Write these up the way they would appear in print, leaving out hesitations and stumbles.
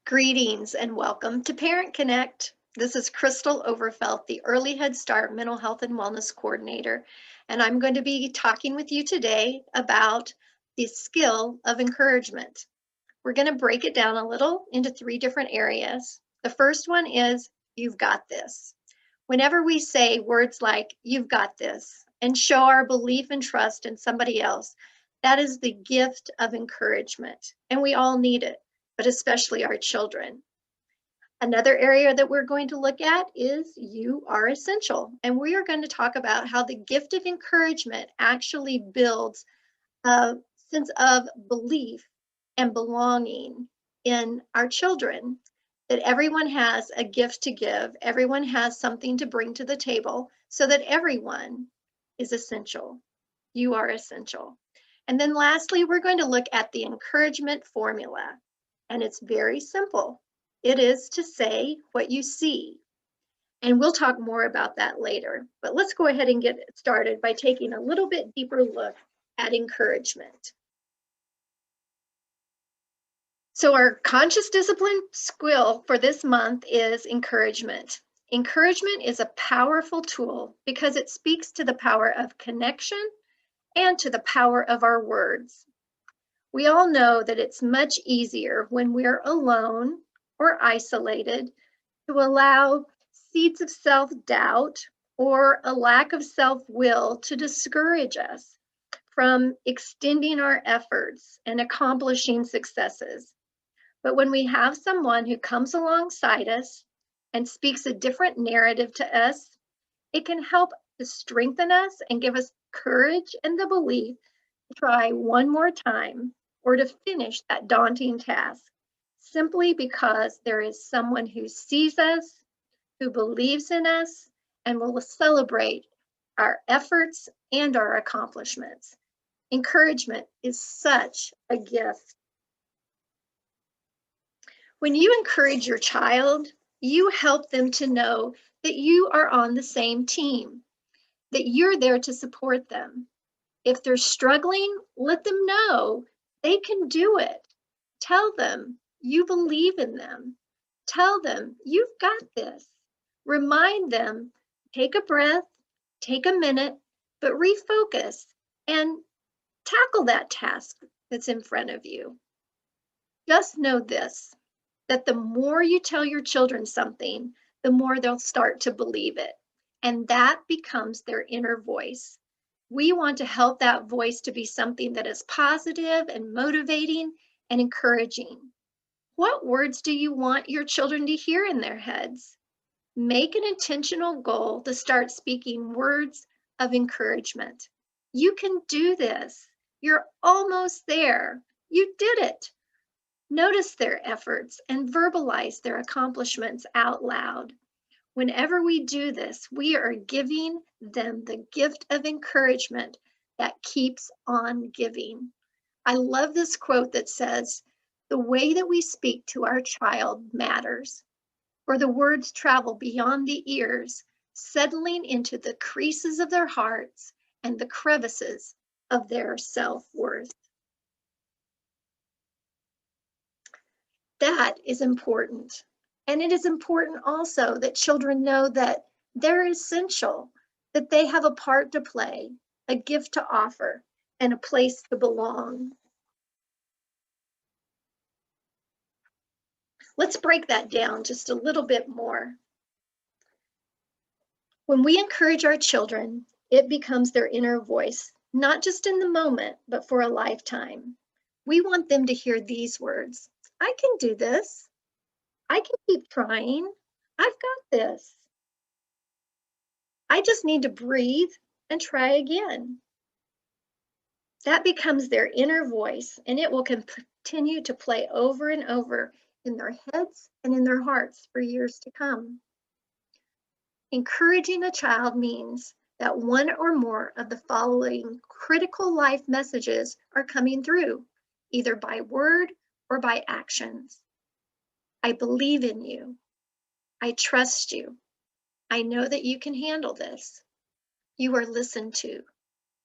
Greetings and welcome to Parent Connect. This is Crystal Overfelt, the Early Head Start Mental Health and Wellness Coordinator, and I'm going to be talking with you today about the skill of encouragement. We're going to break it down a little into three different areas. The first one is you've got this. Whenever we say words like you've got this and show our belief and trust in somebody else, that is the gift of encouragement, and we all need it, but especially our children. Another area that we're going to look at is you are essential. And we are going to talk about how the gift of encouragement actually builds a sense of belief and belonging in our children. That everyone has a gift to give, everyone has something to bring to the table, so that everyone is essential. You are essential. And then lastly, we're going to look at the encouragement formula. And it's very simple. It is to say what you see. And we'll talk more about that later. But let's go ahead and get started by taking a little bit deeper look at encouragement. So our conscious discipline skill for this month is encouragement. Encouragement is a powerful tool because it speaks to the power of connection and to the power of our words. We all know that it's much easier when we're alone or isolated to allow seeds of self-doubt or a lack of self-will to discourage us from extending our efforts and accomplishing successes. But when we have someone who comes alongside us and speaks a different narrative to us, it can help to strengthen us and give us courage and the belief to try one more time or to finish that daunting task, simply because there is someone who sees us, who believes in us, and will celebrate our efforts and our accomplishments. Encouragement is such a gift. When you encourage your child, you help them to know that you are on the same team, that you're there to support them. If they're struggling, let them know they can do it. Tell them you believe in them. Tell them you've got this. Remind them, take a breath, take a minute, but refocus and tackle that task that's in front of you. Just know this, that the more you tell your children something, the more they'll start to believe it. And that becomes their inner voice. We want to help that voice to be something that is positive and motivating and encouraging. What words do you want your children to hear in their heads? Make an intentional goal to start speaking words of encouragement. You can do this. You're almost there. You did it. Notice their efforts and verbalize their accomplishments out loud. Whenever we do this, we are giving them the gift of encouragement that keeps on giving. I love this quote that says, "The way that we speak to our child matters, for the words travel beyond the ears, settling into the creases of their hearts and the crevices of their self-worth." That is important. And it is important also that children know that they're essential, that they have a part to play, a gift to offer, and a place to belong. Let's break that down just a little bit more. When we encourage our children, it becomes their inner voice, not just in the moment, but for a lifetime. We want them to hear these words: I can do this. I can keep trying. I've got this. I just need to breathe and try again. That becomes their inner voice, and it will continue to play over and over in their heads and in their hearts for years to come. Encouraging a child means that one or more of the following critical life messages are coming through, either by word or by actions. I believe in you. I trust you. I know that you can handle this. You are listened to.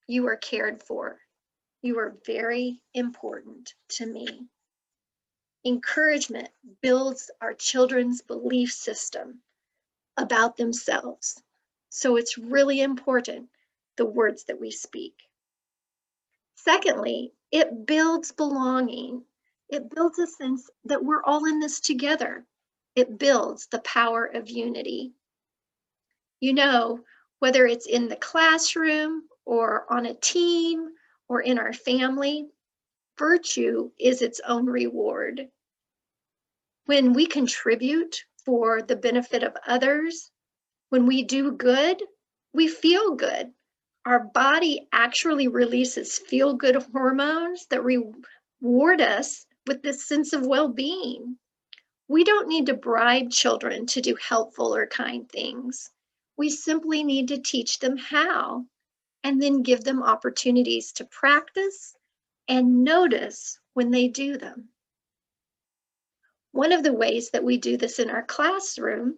You are cared for. You are very important to me. Encouragement builds our children's belief system about themselves. So it's really important, the words that we speak. Secondly, it builds belonging. It builds a sense that we're all in this together. It builds the power of unity. You know, whether it's in the classroom or on a team or in our family, virtue is its own reward. When we contribute for the benefit of others, when we do good, we feel good. Our body actually releases feel-good hormones that reward us with this sense of well-being. We don't need to bribe children to do helpful or kind things. We simply need to teach them how and then give them opportunities to practice and notice when they do them. One of the ways that we do this in our classroom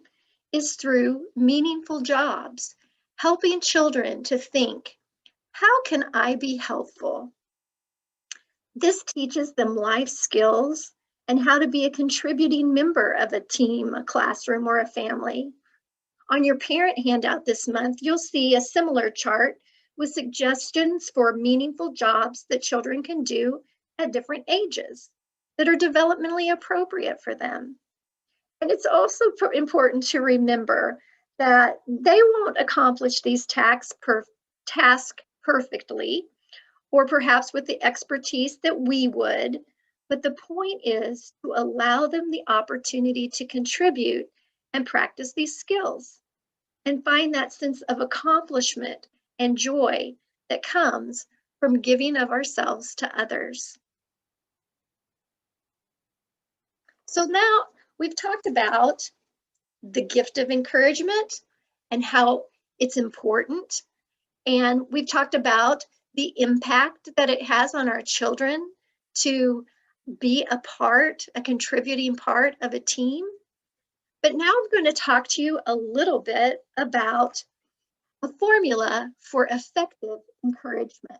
is through meaningful jobs, helping children to think, how can I be helpful? This teaches them life skills and how to be a contributing member of a team, a classroom, or a family. On your parent handout this month, you'll see a similar chart with suggestions for meaningful jobs that children can do at different ages that are developmentally appropriate for them. And it's also important to remember that they won't accomplish these tasks perfectly, or perhaps with the expertise that we would, but the point is to allow them the opportunity to contribute and practice these skills and find that sense of accomplishment and joy that comes from giving of ourselves to others. So now we've talked about the gift of encouragement and how it's important. And we've talked about the impact that it has on our children to be a contributing part of a team. But now I'm going to talk to you a little bit about a formula for effective encouragement.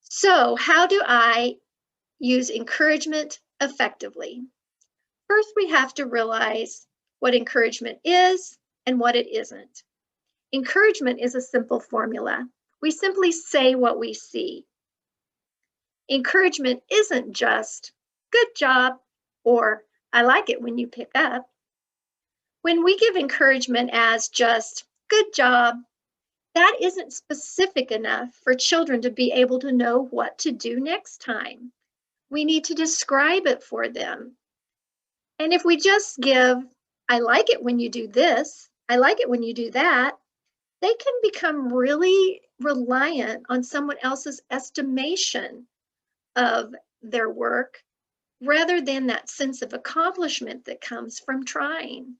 So, how do I use encouragement effectively? First, we have to realize what encouragement is and what it isn't. Encouragement is a simple formula. We simply say what we see. Encouragement isn't just good job or I like it when you pick up. When we give encouragement as just good job, that isn't specific enough for children to be able to know what to do next time. We need to describe it for them. And if we just give, I like it when you do this, I like it when you do that, they can become really reliant on someone else's estimation of their work rather than that sense of accomplishment that comes from trying.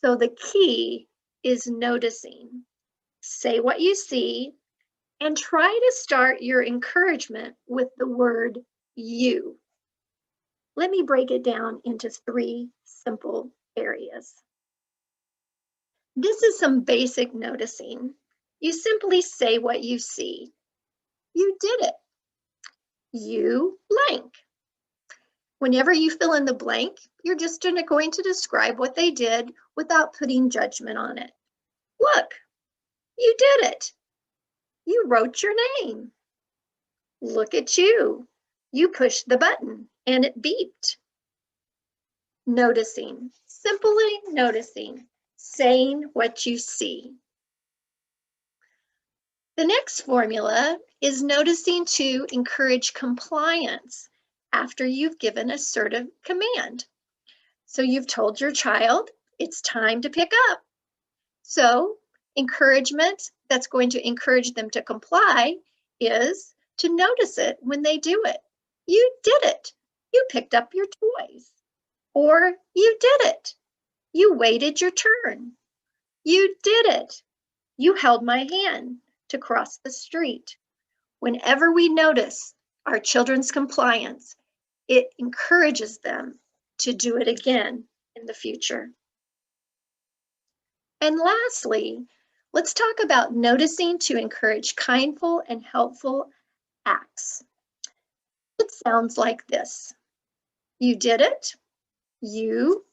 So the key is noticing. Say what you see and try to start your encouragement with the word you. Let me break it down into 3 simple areas. This is some basic noticing. You simply say what you see. You did it. You blank. Whenever you fill in the blank, you're just going to describe what they did without putting judgment on it. Look, you did it. You wrote your name. Look at you. You pushed the button and it beeped. Noticing, simply noticing, saying what you see. The next formula is noticing to encourage compliance after you've given assertive command. So you've told your child it's time to pick up. So encouragement that's going to encourage them to comply is to notice it when they do it. You did it. You picked up your toys. Or you did it. You waited your turn. You did it. You held my hand to cross the street. Whenever we notice our children's compliance, it encourages them to do it again in the future. And lastly, let's talk about noticing to encourage kindful and helpful acts. It sounds like this. You did it. You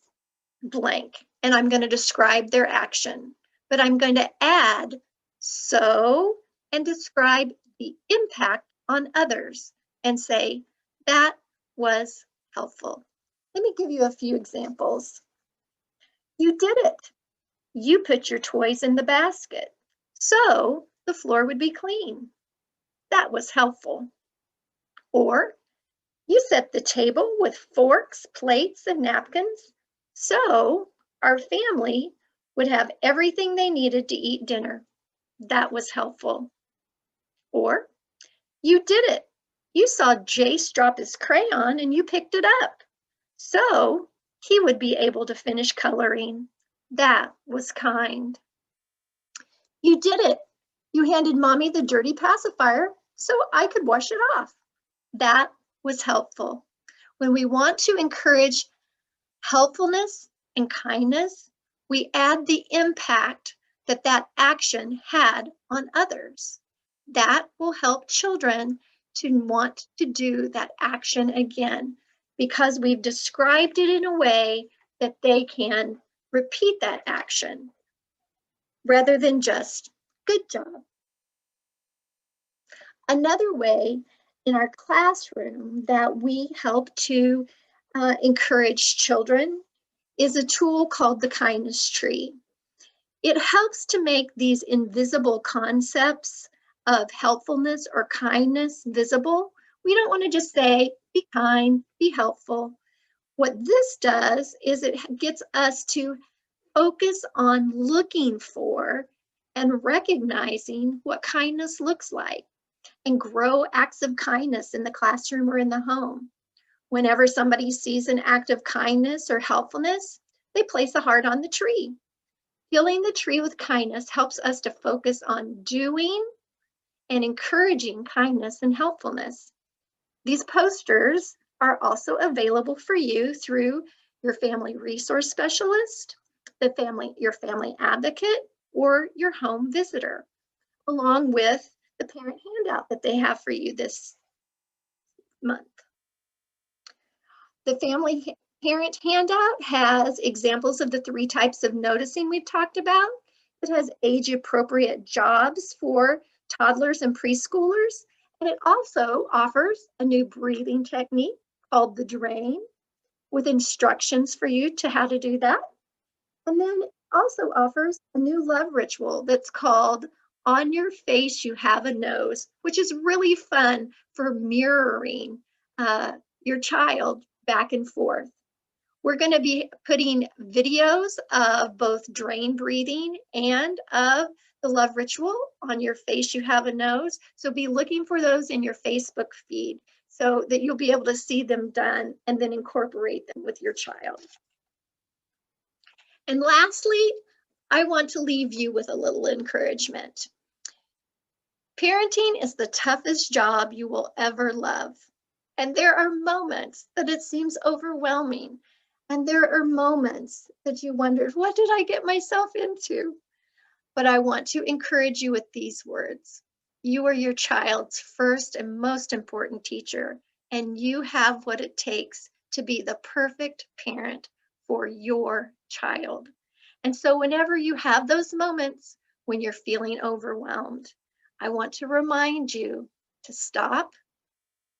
blank. And I'm going to describe their action. But I'm going to add so and describe the impact on others and say, that was helpful. Let me give you a few examples. You did it. You put your toys in the basket, so the floor would be clean. That was helpful. Or you set the table with forks, plates, and napkins, so our family would have everything they needed to eat dinner. That was helpful. Or you did it. You saw Jace drop his crayon and you picked it up, so he would be able to finish coloring. That was kind. You did it. You handed mommy the dirty pacifier so I could wash it off. That was helpful. When we want to encourage helpfulness and kindness, we add the impact that that action had on others. That will help children to want to do that action again because we've described it in a way that they can repeat that action rather than just good job. Another way in our classroom that we help to encourage children is a tool called the kindness tree. It helps to make these invisible concepts of helpfulness or kindness visible. We don't want to just say, be kind, be helpful. What this does is it gets us to focus on looking for and recognizing what kindness looks like and grow acts of kindness in the classroom or in the home. Whenever somebody sees an act of kindness or helpfulness, they place a heart on the tree. Filling the tree with kindness helps us to focus on doing and encouraging kindness and helpfulness. These posters are also available for you through your family resource specialist, your family advocate, or your home visitor, along with the parent handout that they have for you this month. The family parent handout has examples of the 3 types of noticing we've talked about. It has age-appropriate jobs for toddlers and preschoolers, and it also offers a new breathing technique called the drain with instructions for you to how to do that. And then it also offers a new love ritual that's called On Your Face You Have a Nose, which is really fun for mirroring your child back and forth. We're going to be putting videos of both drain breathing and of the love ritual On Your Face You Have a Nose. So be looking for those in your Facebook feed so that you'll be able to see them done and then incorporate them with your child. And lastly, I want to leave you with a little encouragement. Parenting is the toughest job you will ever love. And there are moments that it seems overwhelming. And there are moments that you wonder, what did I get myself into? But I want to encourage you with these words. You are your child's first and most important teacher, and you have what it takes to be the perfect parent for your child. And so whenever you have those moments when you're feeling overwhelmed, I want to remind you to stop,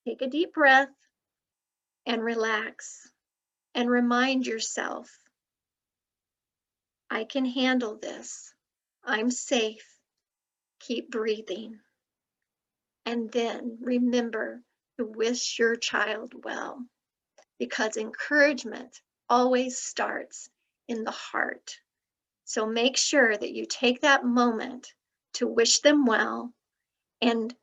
take a deep breath, and relax, and remind yourself, I can handle this. I'm safe. Keep breathing. And then remember to wish your child well, because encouragement always starts in the heart. So make sure that you take that moment to wish them well, and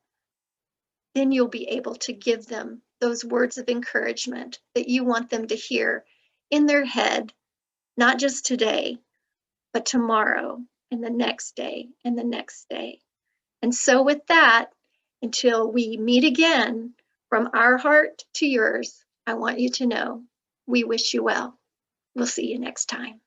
then you'll be able to give them those words of encouragement that you want them to hear in their head, not just today, but tomorrow and the next day and the next day. And so with that, until we meet again, from our heart to yours, I want you to know we wish you well. We'll see you next time.